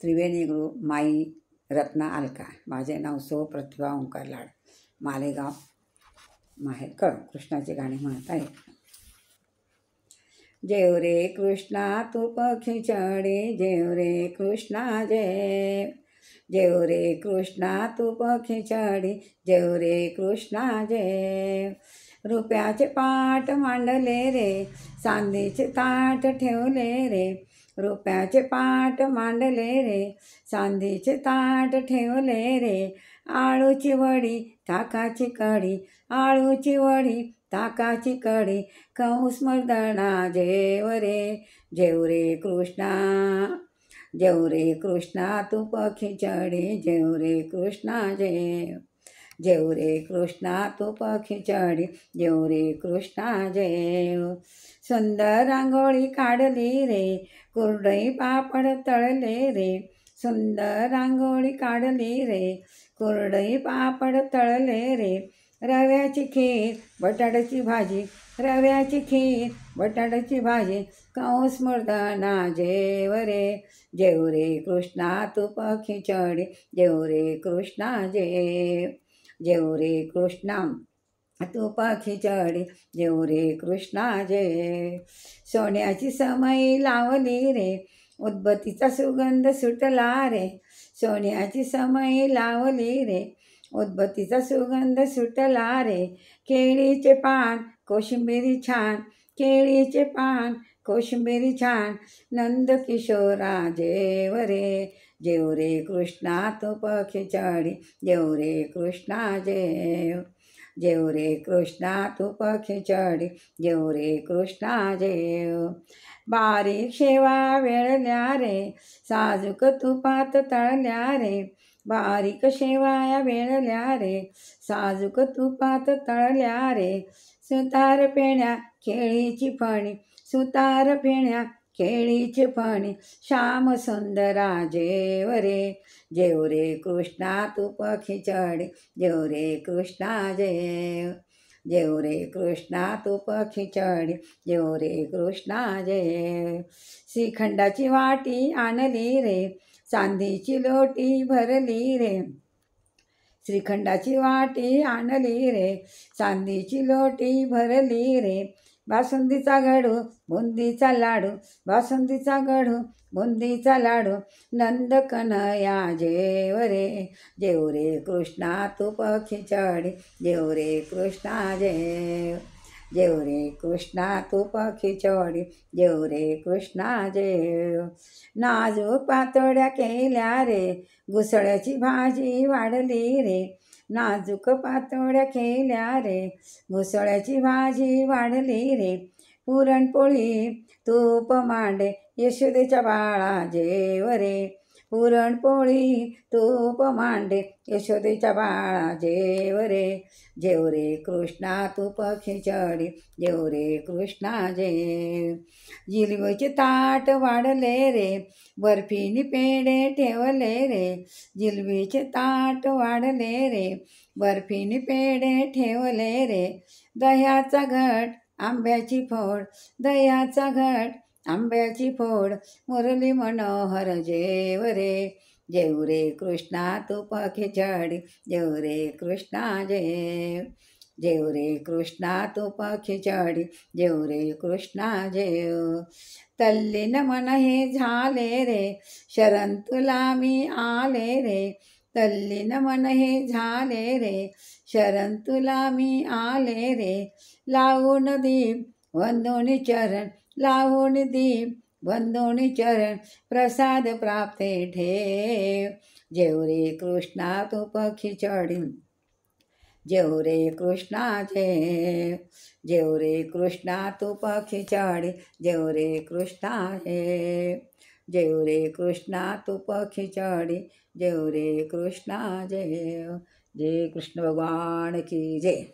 त्रिवेणी गुरु माई रत्ना अलका. माझे नाव सो प्रतिभा ओंकार लाड, मालेगाव माहेर कळ. कृष्णाची गाणी म्हणत आहे. जेव रे कृष्णा तू पखी चढे, जेव रे कृष्णा जेव. जेव रे कृष्णा तू पखी चढी, जेव रे कृष्णा जेव. रुपयाचे पाट मांडले रे, चांदीचे ताट ठेवले रे. रुपयाचे पाट मांडले रे, चांदीचे ताट ठेवले रे. आळूची वडी ताकाची कढी, आळूची वडी ताकाची कढी. कंस मर्दना जेव रे, जेव रे कृष्णा. जेव रे कृष्णा तू पखी चढी, जेव रे कृष्णा जेव. जेव रे कृष्णा तू पखी चढी, जेव रे कृष्णा जेव. सुंदर रांगोळी काढली रे, कुरडई पापड तळले रे. सुंदर रांगोळी काढली रे, कुरडई पापड तळले रे. रव्याची खीर बटाट्याची भाजी, रव्याची खीर बटाट्याची भाजी. कंस मर्दना जेव रे, जेव रे कृष्णा तू पखी चढी, जेव रे कृष्णा जेव. जेव रे कृष्णा तू पखी चढी, जेव रे कृष्णा जेव. सोन्याची समई लावली रे, उदबत्तीचा सुगंध सुटला रे. सोन्याची समई लावली रे, उदबत्तीचा सुगंध सुटला रे. केळीचे पान कोशिंबिरी छान, केळीचे पान कोशिंबिरी छान. नंद किशोरा जेव रे, जेव रे कृष्णा तू पखी चढी, जेव रे कृष्णा जेव. जेव रे कृष्णा तू पखी चढी, जेव रे कृष्णा जेव. बारीक शेवा वेळल्या रे, साजूक तुपात तळल्या रे. बारीक शेवाया वेळल्या रे, साजूक तुपात तळल्या रे. सुतार पेण्या केळीची फणी, सुतार पेण्या केळीची फणी. श्याम सुंदरा जेव रे, जेव रे कृष्णा तू पखी चढी, जेव रे कृष्णा जेव. जेव रे कृष्णा तू पखी चढी, जेव रे कृष्णा जेव. श्रीखंडाची वाटी आणली रे, चांदीची लोटी भरली रे. श्रीखंडाची वाटी आणली रे, चांदीची लोटी भरली रे. बासुंदीचा गडू बुंदीचा लाडू, बासुंदीचा गडू बुंदीचा लाडू. नंद कन्हैया जेव रे, जेव रे कृष्णा तू पखी चढी, जेव रे कृष्णा जेव. जेव रे कृष्णा तू पखी चढी, जेव रे कृष्णा जेव. नाजूक पातोड्या केल्या रे, घुसळ्याची भाजी वाढली रे. नाजूक पातोड्या केल्या रे, घुसळ्याची भाजी वाढली रे. पुरणपोळी तूप मांडे, यशोदेच्या बाळा जेव रे. पुरणपोळी तूप मांडे, यशोदेच्या बाळा जेव रे. जेव रे कृष्णा तू पखी चढी, जेव रे कृष्णा जेव. जिलबीचे ताट वाढले रे, बर्फीनी पेढे ठेवले रे. जिलबीचे ताट वाढले रे, बर्फीनी पेढे ठेवले रे. दह्याचा घट आंब्याची फोड, दह्याचा घट आंब्याची फोड. मुरली मनोहर जेव रे, जेव रे कृष्णा तू पखी चढी, जेव रे कृष्णा जेव. जेव रे कृष्णा तू पखी चढी, जेव रे कृष्णा जेव. तल्लीन मन हे झाले रे, शरण तुला मी आले रे. तल्लीन मन हे झाले रे, शरण तुला मी आले रे. लावून दीप वंदोनी चरण, लावून दीप वंदोनी चरण. प्रसाद प्राप्ते ठेव, जेव रे कृष्णा तू पखी चढी, जेव रे कृष्णा जेव. जेव रे कृष्णा तू पखी चढी, जेव रे कृष्णा जेव. जेव रे कृष्णा तू पखी चढी, जेव रे कृष्णा जेव. जय कृष्ण भगवान की जय.